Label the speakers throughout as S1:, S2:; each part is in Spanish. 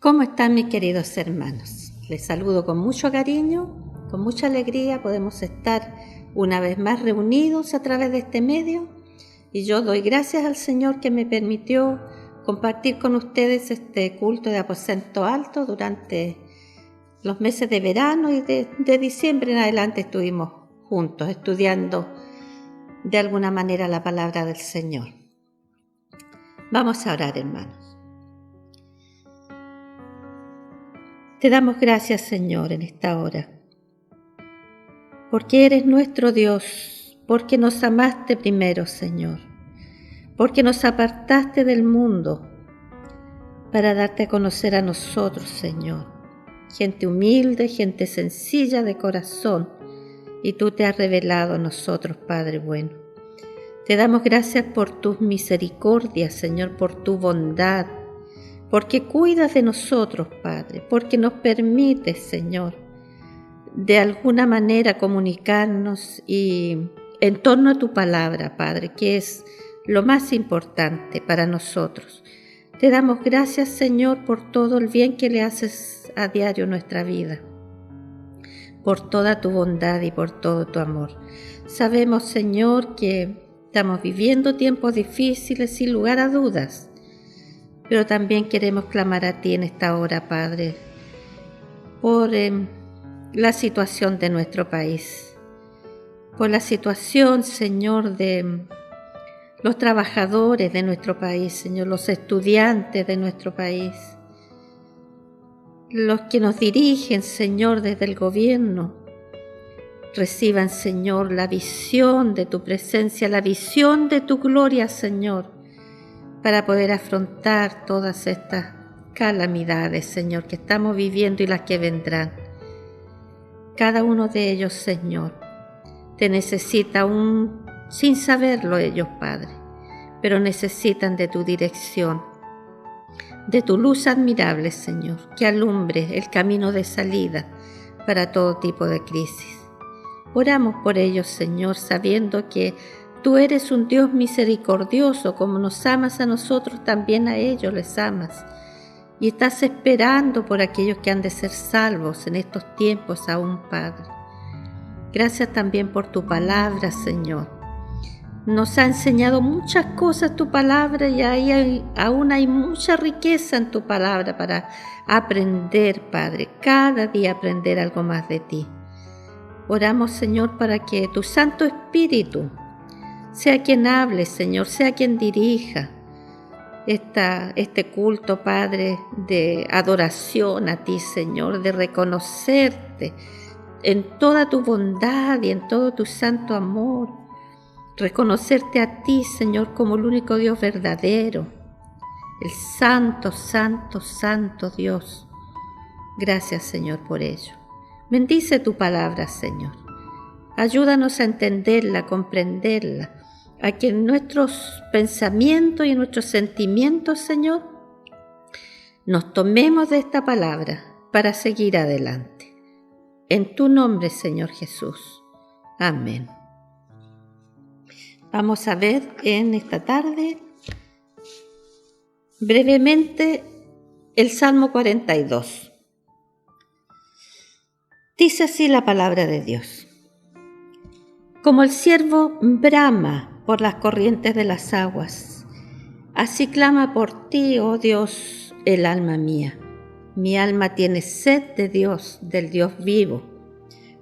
S1: ¿Cómo están mis queridos hermanos? Les saludo con mucho cariño, con mucha alegría. Podemos estar una vez más reunidos a través de este medio y yo doy gracias al Señor que me permitió compartir con ustedes este culto de aposento alto durante los meses de verano y de diciembre en adelante estuvimos juntos estudiando de alguna manera la palabra del Señor. Vamos a orar, hermanos. Te damos gracias, Señor, en esta hora, porque eres nuestro Dios, porque nos amaste primero, Señor, porque nos apartaste del mundo para darte a conocer a nosotros, Señor, gente humilde, gente sencilla de corazón, y tú te has revelado a nosotros, Padre bueno. Te damos gracias por tus misericordias, Señor, por tu bondad, porque cuidas de nosotros, Padre, porque nos permites, Señor, de alguna manera comunicarnos y en torno a tu palabra, Padre, que es lo más importante para nosotros. Te damos gracias, Señor, por todo el bien que le haces a diario a nuestra vida, por toda tu bondad y por todo tu amor. Sabemos, Señor, que estamos viviendo tiempos difíciles sin lugar a dudas, pero también queremos clamar a ti en esta hora, Padre, por la situación de nuestro país, por la situación, Señor, de los trabajadores de nuestro país, Señor, los estudiantes de nuestro país, los que nos dirigen, Señor, desde el gobierno. Reciban, Señor, la visión de tu presencia, la visión de tu gloria, Señor, para poder afrontar todas estas calamidades, Señor, que estamos viviendo y las que vendrán. Cada uno de ellos, Señor, te necesita aún sin saberlo ellos, Padre, pero necesitan de tu dirección, de tu luz admirable, Señor, que alumbre el camino de salida para todo tipo de crisis. Oramos por ellos, Señor, sabiendo que tú eres un Dios misericordioso, como nos amas a nosotros, también a ellos les amas. Y estás esperando por aquellos que han de ser salvos en estos tiempos aún, Padre. Gracias también por tu palabra, Señor. Nos ha enseñado muchas cosas tu palabra y aún hay mucha riqueza en tu palabra para aprender, Padre, cada día aprender algo más de ti. Oramos, Señor, para que tu Santo Espíritu sea quien hable, Señor, sea quien dirija este culto, Padre, de adoración a ti, Señor, de reconocerte en toda tu bondad y en todo tu santo amor. Reconocerte a ti, Señor, como el único Dios verdadero, el santo, santo, santo Dios. Gracias, Señor, por ello. Bendice tu palabra, Señor. Ayúdanos a entenderla, a comprenderla, a que en nuestros pensamientos y en nuestros sentimientos, Señor, nos tomemos de esta palabra para seguir adelante. En tu nombre, Señor Jesús. Amén. Vamos a ver en esta tarde brevemente el Salmo 42. Dice así la palabra de Dios. Como el ciervo brama por las corrientes de las aguas, así clama por ti, oh Dios, el alma mía. Mi alma tiene sed de Dios, del Dios vivo.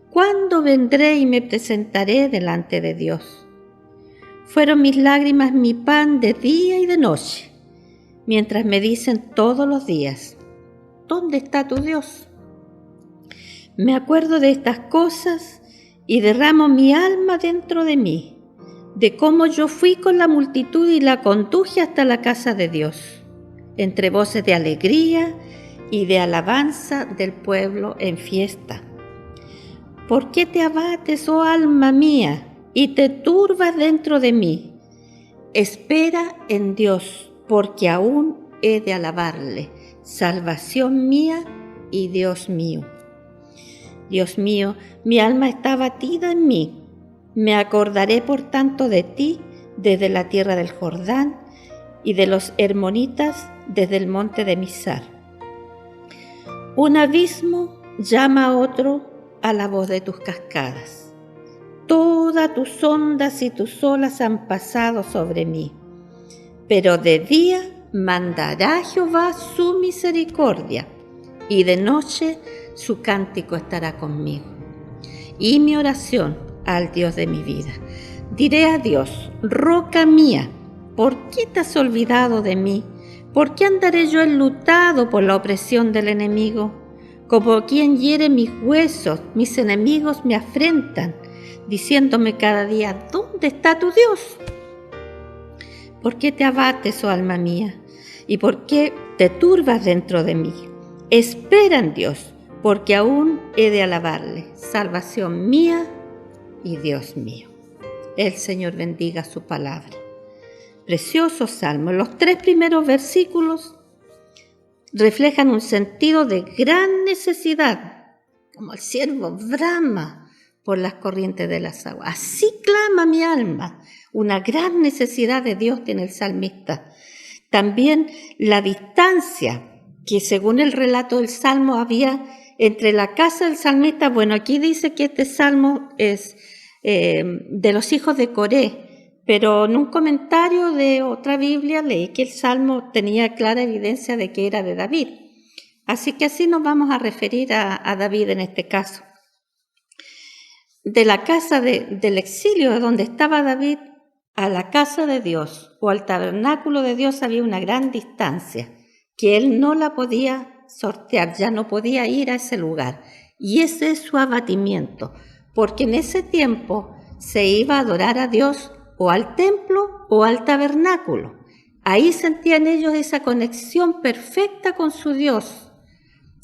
S1: ¿Cuándo vendré y me presentaré delante de Dios? Fueron mis lágrimas mi pan de día y de noche, mientras me dicen todos los días, ¿dónde está tu Dios? Me acuerdo de estas cosas y derramo mi alma dentro de mí, de cómo yo fui con la multitud y la conduje hasta la casa de Dios, entre voces de alegría y de alabanza del pueblo en fiesta. ¿Por qué te abates, oh alma mía, y te turbas dentro de mí? Espera en Dios, porque aún he de alabarle, salvación mía y Dios mío. Dios mío, mi alma está abatida en mí. Me acordaré por tanto de ti desde la tierra del Jordán y de los hermonitas desde el monte de Mizar. Un abismo llama a otro a la voz de tus cascadas. Todas tus ondas y tus olas han pasado sobre mí, pero de día mandará Jehová su misericordia, y de noche su cántico estará conmigo. Y mi oración al Dios de mi vida. Diré a Dios, roca mía, ¿por qué te has olvidado de mí? ¿Por qué andaré yo enlutado por la opresión del enemigo? Como quien hiere mis huesos, mis enemigos me afrentan, diciéndome cada día, ¿dónde está tu Dios? ¿Por qué te abates, oh alma mía? ¿Y por qué te turbas dentro de mí? Espera en Dios, porque aún he de alabarle, salvación mía y Dios mío. El Señor bendiga su palabra. Precioso salmo. Los 3 primeros versículos reflejan un sentido de gran necesidad, como el siervo brama por las corrientes de las aguas. Así clama mi alma. Una gran necesidad de Dios tiene el salmista. También la distancia que según el relato del salmo había entre la casa del salmista. Bueno, aquí dice que este salmo es de los hijos de Coré, pero en un comentario de otra Biblia leí que el salmo tenía clara evidencia de que era de David. Así que así nos vamos a referir a David en este caso. De la casa del exilio de donde estaba David a la casa de Dios o al tabernáculo de Dios había una gran distancia que él no la podía sortear, ya no podía ir a ese lugar. Y ese es su abatimiento, porque en ese tiempo se iba a adorar a Dios o al templo o al tabernáculo. Ahí sentían ellos esa conexión perfecta con su Dios.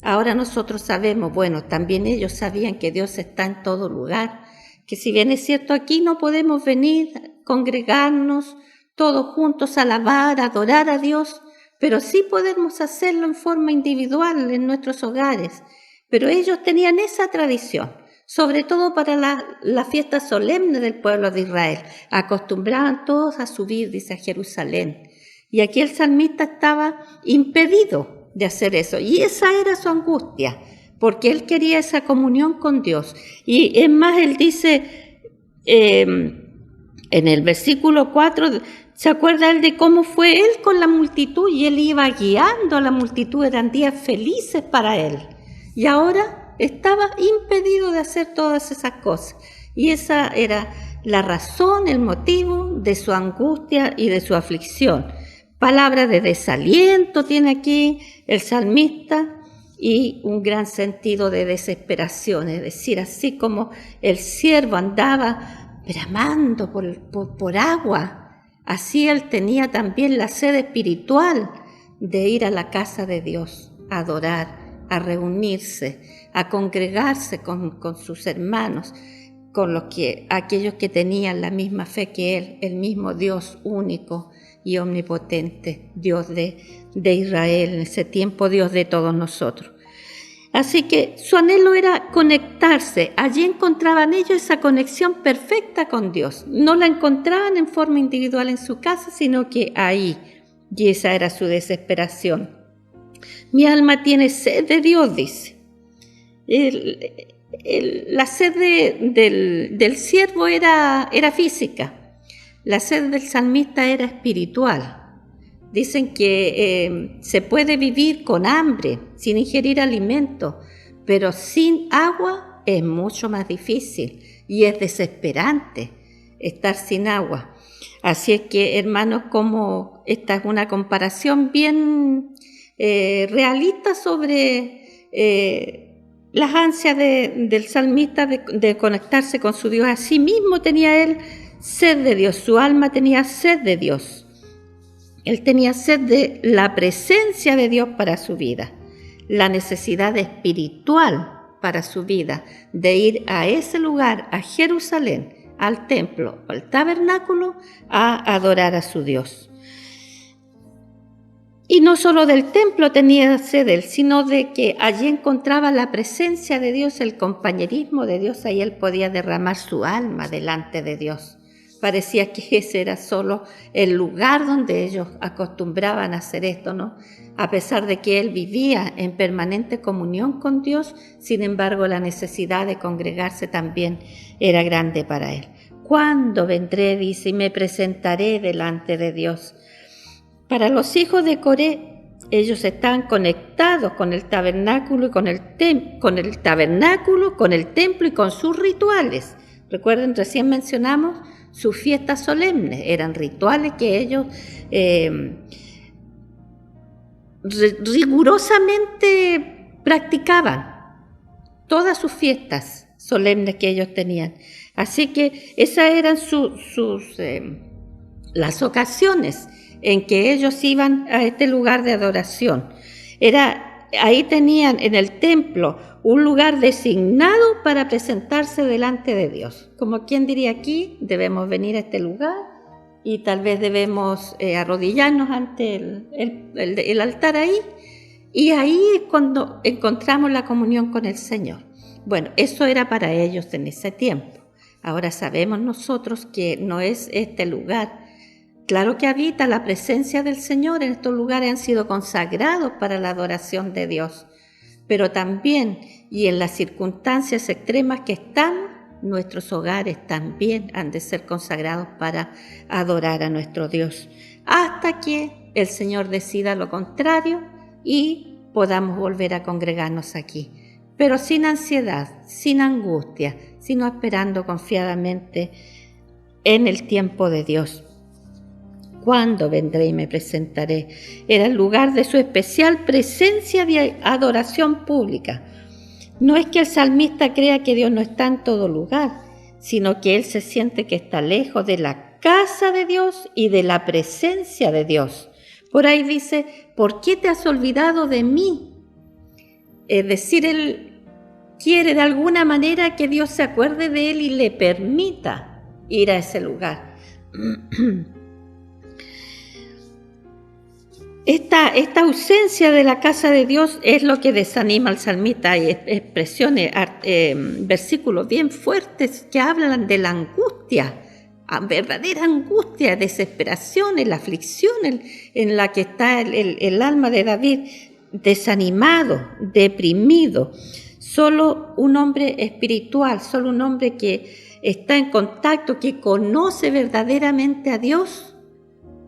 S1: Ahora nosotros sabemos, bueno, también ellos sabían que Dios está en todo lugar, que si bien es cierto aquí no podemos venir, congregarnos todos juntos, alabar, adorar a Dios, pero sí podemos hacerlo en forma individual en nuestros hogares. Pero ellos tenían esa tradición, sobre todo para la fiesta solemne del pueblo de Israel. Acostumbraban todos a subir, dice, a Jerusalén. Y aquí el salmista estaba impedido de hacer eso. Y esa era su angustia, porque él quería esa comunión con Dios. Y es más, él dice en el versículo 4, ¿se acuerda él de cómo fue él con la multitud? Y él iba guiando a la multitud, eran días felices para él. Y ahora estaba impedido de hacer todas esas cosas. Y esa era la razón, el motivo de su angustia y de su aflicción. Palabra de desaliento tiene aquí el salmista y un gran sentido de desesperación. Es decir, así como el siervo andaba bramando por agua, así él tenía también la sed espiritual de ir a la casa de Dios, a adorar, a reunirse, a congregarse con sus hermanos, con aquellos que tenían la misma fe que él, el mismo Dios único y omnipotente, Dios de Israel, en ese tiempo Dios de todos nosotros. Así que su anhelo era conectarse. Allí encontraban ellos esa conexión perfecta con Dios. No la encontraban en forma individual en su casa, sino que ahí, y esa era su desesperación. Mi alma tiene sed de Dios, dice. La sed del siervo era física. La sed del salmista era espiritual. Dicen que se puede vivir con hambre, sin ingerir alimento, pero sin agua es mucho más difícil y es desesperante estar sin agua. Así es que, hermanos, como esta es una comparación bien realista sobre las ansias del salmista de conectarse con su Dios. Así mismo tenía él sed de Dios, su alma tenía sed de Dios. Él tenía sed de la presencia de Dios para su vida, la necesidad espiritual para su vida, de ir a ese lugar, a Jerusalén, al templo, al tabernáculo, a adorar a su Dios. Y no solo del templo tenía sed él, sino de que allí encontraba la presencia de Dios, el compañerismo de Dios, ahí él podía derramar su alma delante de Dios. Parecía que ese era solo el lugar donde ellos acostumbraban a hacer esto, ¿no? A pesar de que él vivía en permanente comunión con Dios, sin embargo, la necesidad de congregarse también era grande para él. ¿Cuándo vendré? Dice, y me presentaré delante de Dios. Para los hijos de Coré, ellos están conectados con el tabernáculo y con el templo y con sus rituales. Recuerden, recién mencionamos sus fiestas solemnes, eran rituales que ellos rigurosamente practicaban, todas sus fiestas solemnes que ellos tenían. Así que esas eran las ocasiones en que ellos iban a este lugar de adoración. Ahí tenían en el templo un lugar designado para presentarse delante de Dios. Como quien diría, aquí debemos venir a este lugar y tal vez debemos arrodillarnos ante el altar ahí, y ahí es cuando encontramos la comunión con el Señor. Bueno, eso era para ellos en ese tiempo. Ahora sabemos nosotros que no es este lugar. Claro que habita la presencia del Señor, en estos lugares han sido consagrados para la adoración de Dios, pero también, y en las circunstancias extremas que están, nuestros hogares también han de ser consagrados para adorar a nuestro Dios, hasta que el Señor decida lo contrario y podamos volver a congregarnos aquí, pero sin ansiedad, sin angustia, sino esperando confiadamente en el tiempo de Dios. ¿Cuándo vendré y me presentaré? Era el lugar de su especial presencia de adoración pública. No es que el salmista crea que Dios no está en todo lugar, sino que él se siente que está lejos de la casa de Dios y de la presencia de Dios. Por ahí dice, ¿por qué te has olvidado de mí? Es decir, él quiere de alguna manera que Dios se acuerde de él y le permita ir a ese lugar. Esta ausencia de la casa de Dios es lo que desanima al salmista. Hay expresiones, versículos bien fuertes que hablan de la angustia, verdadera angustia, desesperación, la aflicción en la que está el alma de David, desanimado, deprimido. Solo un hombre espiritual, solo un hombre que está en contacto, que conoce verdaderamente a Dios,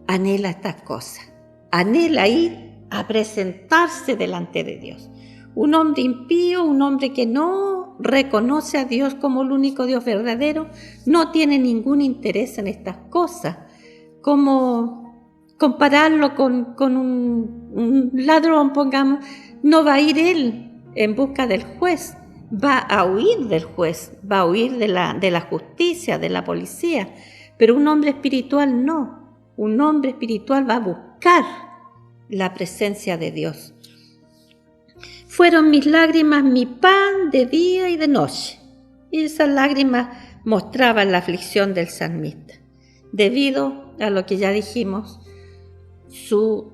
S1: anhela estas cosas. Anhela ir a presentarse delante de Dios. Un hombre impío, un hombre que no reconoce a Dios como el único Dios verdadero, no tiene ningún interés en estas cosas. Como compararlo con un ladrón, pongamos, no va a ir él en busca del juez, va a huir del juez, va a huir de la justicia, de la policía. Pero un hombre espiritual no. Un hombre espiritual va a buscar la presencia de Dios. Fueron mis lágrimas mi pan de día y de noche. Y esas lágrimas mostraban la aflicción del salmista, debido a lo que ya dijimos, su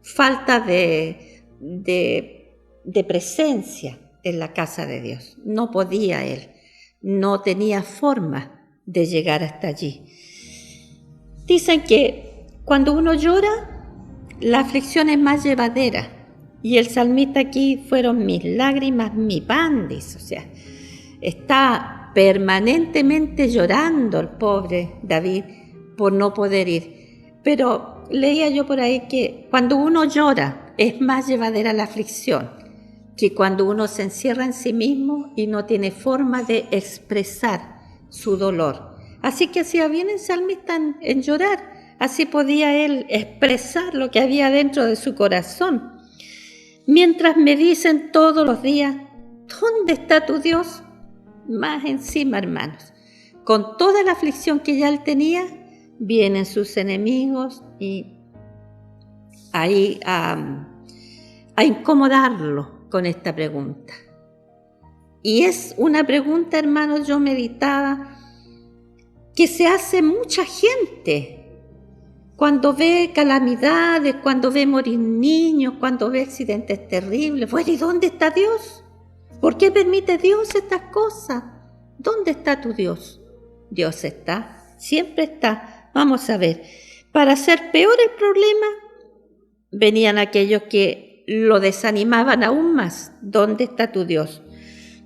S1: falta de presencia en la casa de Dios. No podía él, no tenía forma de llegar hasta allí. Dicen que cuando uno llora, la aflicción es más llevadera. Y el salmista aquí, fueron mis lágrimas, mi pan, dice. O sea, está permanentemente llorando el pobre David por no poder ir. Pero leía yo por ahí que cuando uno llora, es más llevadera la aflicción que cuando uno se encierra en sí mismo y no tiene forma de expresar su dolor. Así que hacía bien el salmista en llorar, así podía él expresar lo que había dentro de su corazón. Mientras me dicen todos los días, ¿dónde está tu Dios? Más encima, hermanos, con toda la aflicción que ya él tenía, vienen sus enemigos y ahí a incomodarlo con esta pregunta. Y es una pregunta, hermanos, yo meditaba, que se hace mucha gente cuando ve calamidades, cuando ve morir niños, cuando ve accidentes terribles. Bueno, ¿y dónde está Dios? ¿Por qué permite Dios estas cosas? ¿Dónde está tu Dios? Dios está, siempre está. Vamos a ver, para hacer peor el problema, venían aquellos que lo desanimaban aún más. ¿Dónde está tu Dios?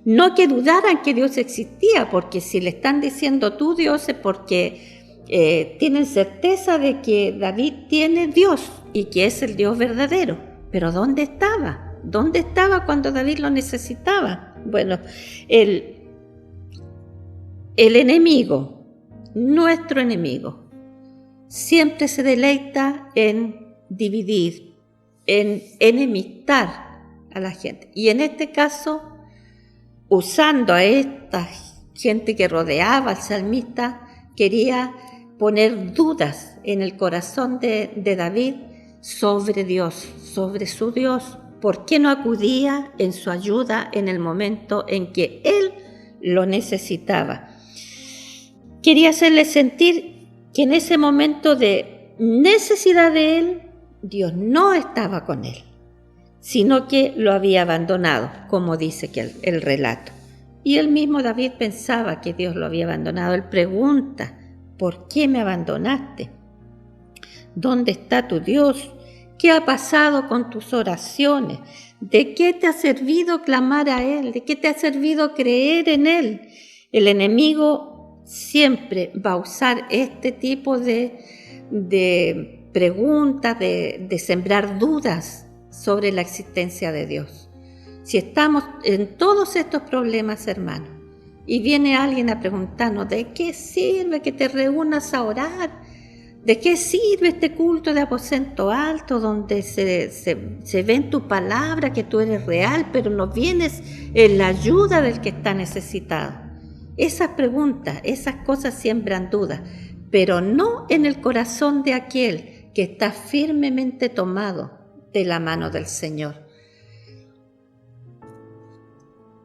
S1: No que dudaran que Dios existía, porque si le están diciendo tu Dios es porque tienen certeza de que David tiene Dios y que es el Dios verdadero. Pero ¿dónde estaba? ¿Dónde estaba cuando David lo necesitaba? Bueno, el enemigo, nuestro enemigo, siempre se deleita en dividir, en enemistar a la gente. Y en este caso, usando a esta gente que rodeaba al salmista, quería poner dudas en el corazón de David sobre Dios, sobre su Dios. ¿Por qué no acudía en su ayuda en el momento en que él lo necesitaba? Quería hacerle sentir que en ese momento de necesidad de él, Dios no estaba con él, sino que lo había abandonado, como dice que el relato. Y el mismo David pensaba que Dios lo había abandonado. Él pregunta, ¿por qué me abandonaste? ¿Dónde está tu Dios? ¿Qué ha pasado con tus oraciones? ¿De qué te ha servido clamar a Él? ¿De qué te ha servido creer en Él? El enemigo siempre va a usar este tipo de preguntas, de sembrar dudas sobre la existencia de Dios. Si estamos en todos estos problemas, hermanos, y viene alguien a preguntarnos, ¿de qué sirve que te reúnas a orar? ¿De qué sirve este culto de aposento alto donde se ve en tu palabra que tú eres real, pero no vienes en la ayuda del que está necesitado? Esas preguntas, esas cosas siembran dudas, pero no en el corazón de aquel que está firmemente tomado de la mano del Señor.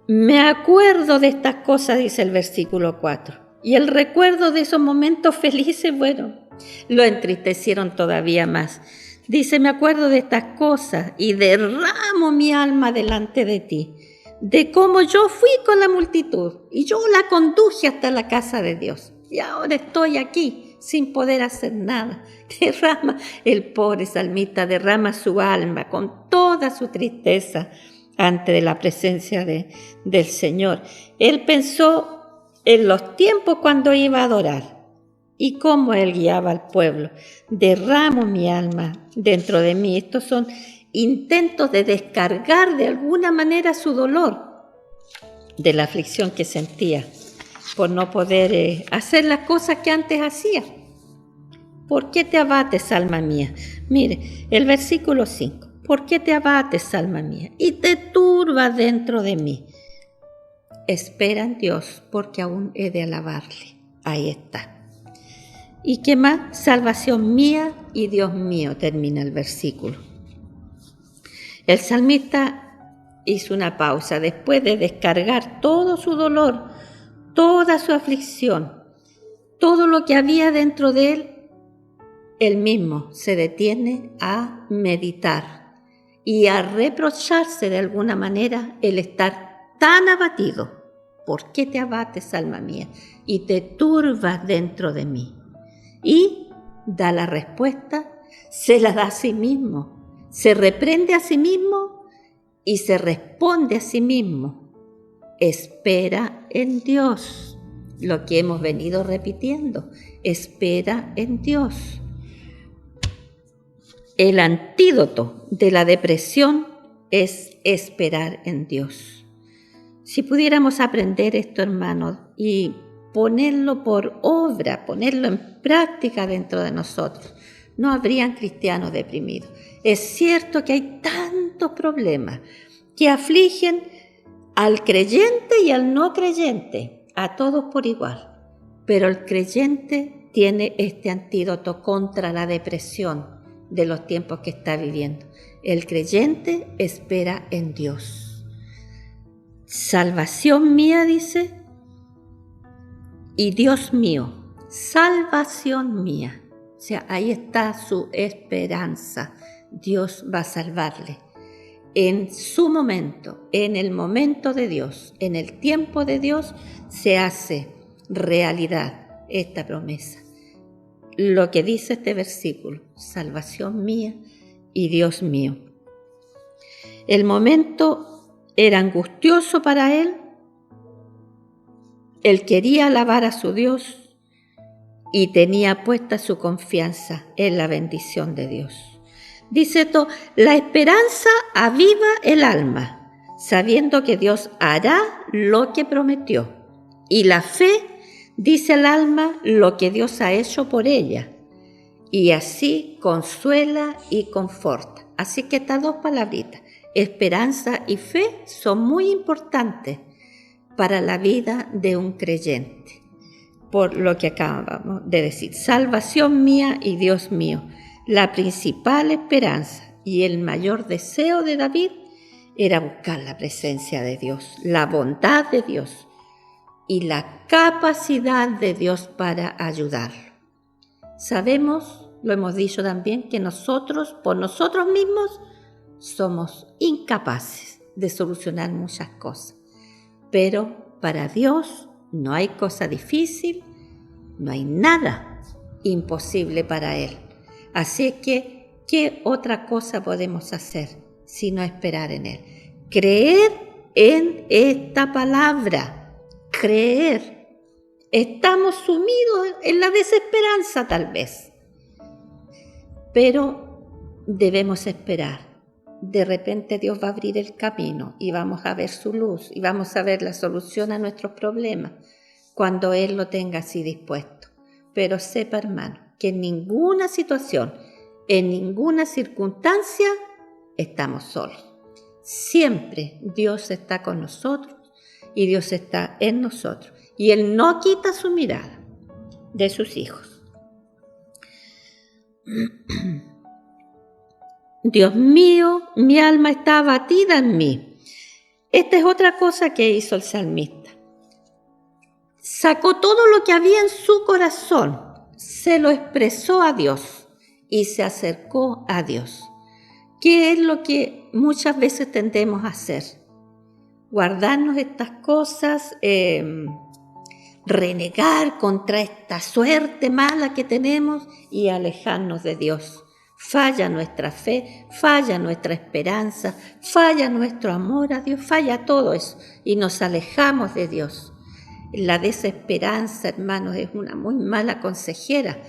S1: Me acuerdo de estas cosas, dice el versículo 4, y el recuerdo de esos momentos felices, bueno, lo entristecieron todavía más. Dice, me acuerdo de estas cosas y derramo mi alma delante de ti, de cómo yo fui con la multitud y yo la conduje hasta la casa de Dios. Y ahora estoy aquí sin poder hacer nada. Derrama, el pobre salmista derrama su alma con toda su tristeza ante la presencia del Señor. Él pensó en los tiempos cuando iba a adorar y cómo Él guiaba al pueblo. Derramo mi alma dentro de mí. Estos son intentos de descargar de alguna manera su dolor de la aflicción que sentía por no poder hacer las cosas que antes hacía. ¿Por qué te abates, alma mía? Mire, el versículo 5. ¿Por qué te abates, alma mía? Y te turbas dentro de mí. Espera en Dios, porque aún he de alabarle. Ahí está. ¿Y qué más? Salvación mía y Dios mío, termina el versículo. El salmista hizo una pausa después de descargar todo su dolor, toda su aflicción, todo lo que había dentro de él. Él mismo se detiene a meditar y a reprocharse de alguna manera el estar tan abatido. ¿Por qué te abates, alma mía? Y te turbas dentro de mí. Y da la respuesta, se la da a sí mismo, se reprende a sí mismo y se responde a sí mismo. Espera en Dios, lo que hemos venido repitiendo, espera en Dios. El antídoto de la depresión es esperar en Dios. Si pudiéramos aprender esto, hermanos, y ponerlo por obra, ponerlo en práctica dentro de nosotros, no habrían cristianos deprimidos. Es cierto que hay tantos problemas que afligen al creyente y al no creyente, a todos por igual, pero el creyente tiene este antídoto contra la depresión de los tiempos que está viviendo. El creyente espera en Dios. Salvación mía, dice, y Dios mío, salvación mía. O sea, ahí está su esperanza. Dios va a salvarle. en su momento, en el momento de Dios, en el tiempo de Dios, se hace realidad esta promesa. Lo que dice este versículo, salvación mía y Dios mío. El momento era angustioso para él. Él quería alabar a su Dios y tenía puesta su confianza en la bendición de Dios. Dice esto, la esperanza aviva el alma, sabiendo que Dios hará lo que prometió. Y la fe dice al alma lo que Dios ha hecho por ella. Y así consuela y conforta. Así que estas dos palabritas, esperanza y fe, son muy importantes para la vida de un creyente. Por lo que acabamos de decir, salvación mía y Dios mío. La principal esperanza y el mayor deseo de David era buscar la presencia de Dios, la bondad de Dios y la capacidad de Dios para ayudarlo. Sabemos, lo hemos dicho también, que nosotros, por nosotros mismos, somos incapaces de solucionar muchas cosas. Pero para Dios no hay cosa difícil, no hay nada imposible para Él. Así que, ¿qué otra cosa podemos hacer sino esperar en Él? Creer en esta palabra, creer. Estamos sumidos en la desesperanza tal vez, pero debemos esperar. De repente Dios va a abrir el camino y vamos a ver su luz y vamos a ver la solución a nuestros problemas cuando Él lo tenga así dispuesto. Pero sepa, hermano, que en ninguna situación, en ninguna circunstancia estamos solos. Siempre Dios está con nosotros y Dios está en nosotros. Y Él no quita su mirada de sus hijos. Dios mío, mi alma está abatida en mí. Esta es otra cosa que hizo el salmista. Sacó todo lo que había en su corazón, se lo expresó a Dios y se acercó a Dios. ¿Qué es lo que muchas veces tendemos a hacer? Guardarnos estas cosas, renegar contra esta suerte mala que tenemos y alejarnos de Dios. Falla nuestra fe, falla nuestra esperanza, falla nuestro amor a Dios, falla todo eso y nos alejamos de Dios. La desesperanza, hermanos, es una muy mala consejera.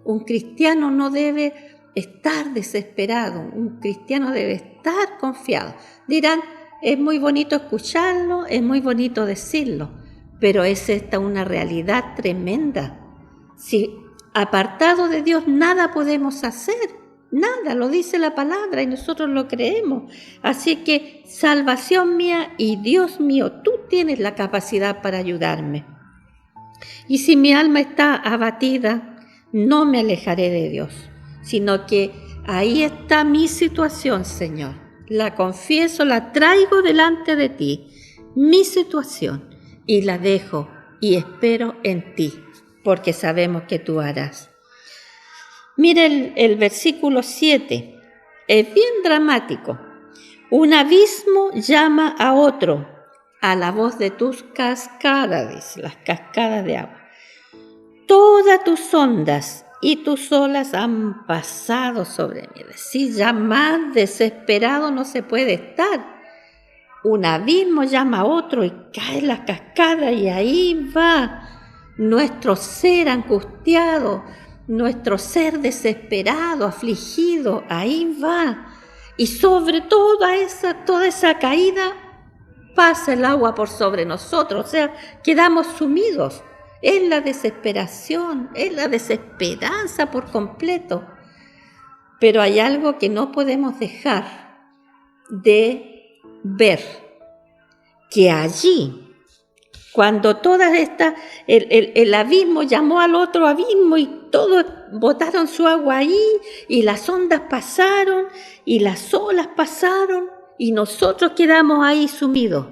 S1: Un cristiano no debe estar desesperado, un cristiano debe estar confiado. Dirán, es muy bonito escucharlo, es muy bonito decirlo, pero es esta una realidad tremenda. Si apartado de Dios nada podemos hacer, nada, lo dice la palabra y nosotros lo creemos. Así que, salvación mía y Dios mío, tú tienes la capacidad para ayudarme. Y si mi alma está abatida, no me alejaré de Dios, sino que ahí está mi situación, Señor. La confieso, la traigo delante de ti, mi situación, y la dejo y espero en ti, porque sabemos que tú harás. Mire el versículo 7, es bien dramático. Un abismo llama a otro, a la voz de tus cascadas, dice, las cascadas de agua. Todas tus ondas y tus olas han pasado sobre mí. Es decir, ya más desesperado no se puede estar. Un abismo llama a otro y cae la cascada y ahí va nuestro ser angustiado, nuestro ser desesperado, afligido, ahí va. Y sobre toda esa caída pasa el agua por sobre nosotros, o sea, quedamos sumidos en la desesperación, en la desesperanza por completo. Pero hay algo que no podemos dejar de ver, que allí, cuando todas estas, el abismo llamó al otro abismo y todos botaron su agua ahí y las ondas pasaron y las olas pasaron y nosotros quedamos ahí sumidos.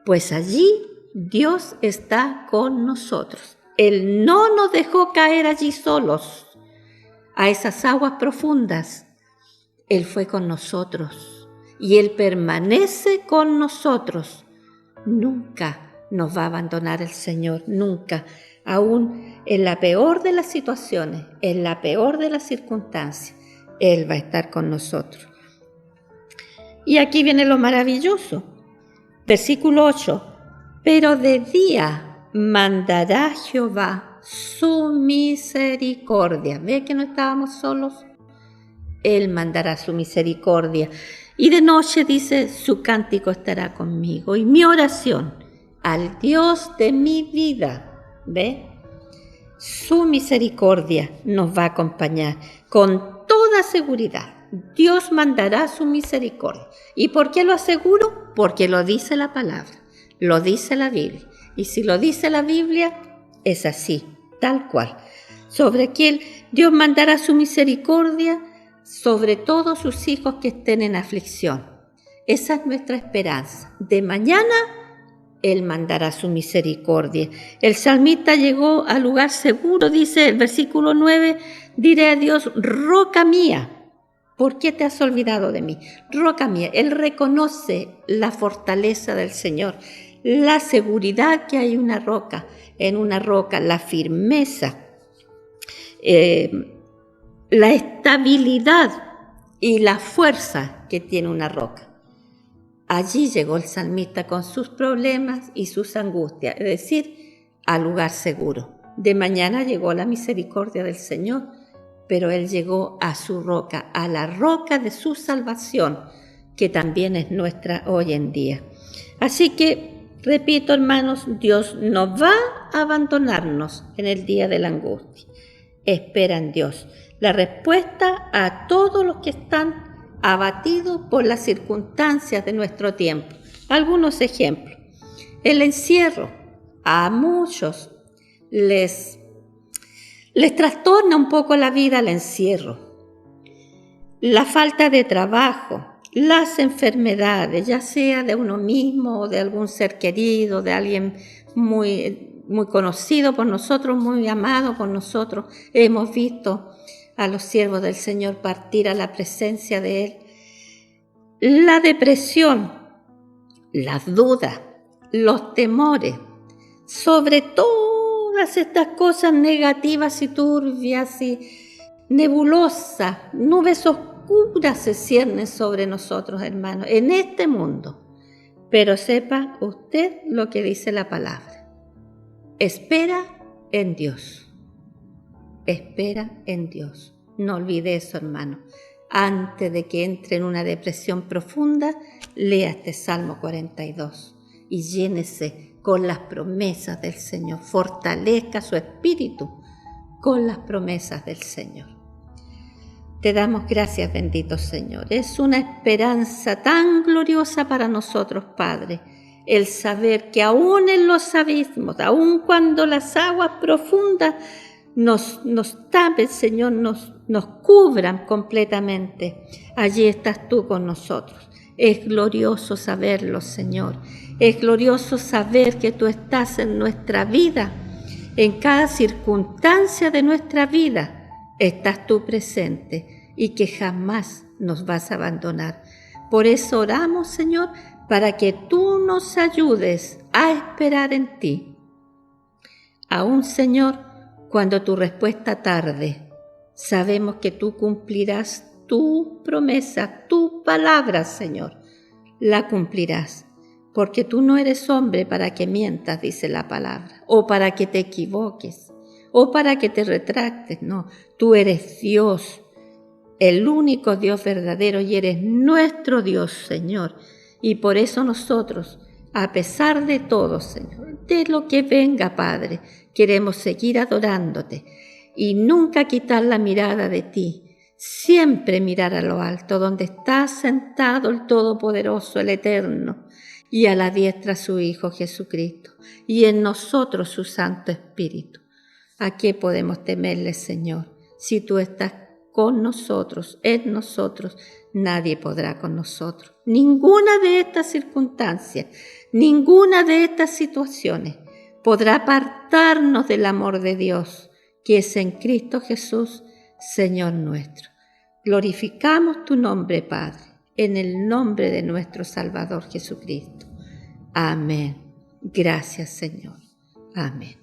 S1: Pues allí Dios está con nosotros. Él no nos dejó caer allí solos a esas aguas profundas. Él fue con nosotros y Él permanece con nosotros. Nunca nos va a abandonar el Señor, nunca, aún en la peor de las situaciones, en la peor de las circunstancias, Él va a estar con nosotros. Y aquí viene lo maravilloso. Versículo 8. Pero de día mandará Jehová su misericordia. ¿Ve que no estábamos solos? Él mandará su misericordia. Y de noche dice, su cántico estará conmigo. Y mi oración al Dios de mi vida, ¿ve? Su misericordia nos va a acompañar con toda seguridad. Dios mandará su misericordia. ¿Y por qué lo aseguro? Porque lo dice la palabra, lo dice la Biblia. Y si lo dice la Biblia, es así, tal cual. Sobre quien Dios mandará su misericordia, sobre todos sus hijos que estén en aflicción. Esa es nuestra esperanza. De mañana, Él mandará su misericordia. El salmista llegó al lugar seguro, dice el versículo 9, diré a Dios, roca mía, ¿por qué te has olvidado de mí? Roca mía. Él reconoce la fortaleza del Señor, la seguridad que hay en una roca, la firmeza, la estabilidad y la fuerza que tiene una roca. Allí llegó el salmista con sus problemas y sus angustias, es decir, al lugar seguro. De mañana llegó la misericordia del Señor, pero Él llegó a su roca, a la roca de su salvación, que también es nuestra hoy en día. Así que, repito, hermanos, Dios no va a abandonarnos en el día de la angustia. Espera en Dios la respuesta a todos los que están abatidos por las circunstancias de nuestro tiempo. Algunos ejemplos. El encierro a muchos les trastorna un poco la vida el encierro. La falta de trabajo, las enfermedades, ya sea de uno mismo o de algún ser querido, de alguien muy conocido por nosotros, muy amado por nosotros. Hemos visto a los siervos del Señor partir a la presencia de Él. La depresión, las dudas, los temores, sobre todas estas cosas negativas y turbias y nebulosas, nubes oscuras se ciernen sobre nosotros, hermanos, en este mundo. Pero sepa usted lo que dice la palabra. Espera en Dios. Espera en Dios. No olvide eso, hermano. Antes de que entre en una depresión profunda, lea este Salmo 42 y llénese con las promesas del Señor. Fortalezca su espíritu con las promesas del Señor. Te damos gracias, bendito Señor. Es una esperanza tan gloriosa para nosotros, Padre, el saber que aún en los abismos, aún cuando las aguas profundas nos tapen, Señor, nos cubran completamente, allí estás tú con nosotros. Es glorioso saberlo, Señor. Es glorioso saber que tú estás en nuestra vida, en cada circunstancia de nuestra vida. Estás tú presente y que jamás nos vas a abandonar. Por eso oramos, Señor, para que tú nos ayudes a esperar en ti. Aún, Señor, cuando tu respuesta tarde, sabemos que tú cumplirás tu promesa, tu palabra, Señor. La cumplirás, porque tú no eres hombre para que mientas, dice la palabra, o para que te equivoques, o para que te retractes. No, tú eres Dios, el único Dios verdadero, y eres nuestro Dios, Señor. Y por eso nosotros, a pesar de todo, Señor, de lo que venga, Padre, queremos seguir adorándote y nunca quitar la mirada de ti. Siempre mirar a lo alto, donde está sentado el Todopoderoso, el Eterno, y a la diestra su Hijo Jesucristo, y en nosotros su Santo Espíritu. ¿A qué podemos temerle, Señor? Si tú estás con nosotros, en nosotros, nadie podrá con nosotros. Ninguna de estas circunstancias, ninguna de estas situaciones podrá apartarnos del amor de Dios, que es en Cristo Jesús, Señor nuestro. Glorificamos tu nombre, Padre. en el nombre de nuestro Salvador Jesucristo. Amén. Gracias, Señor. Amén.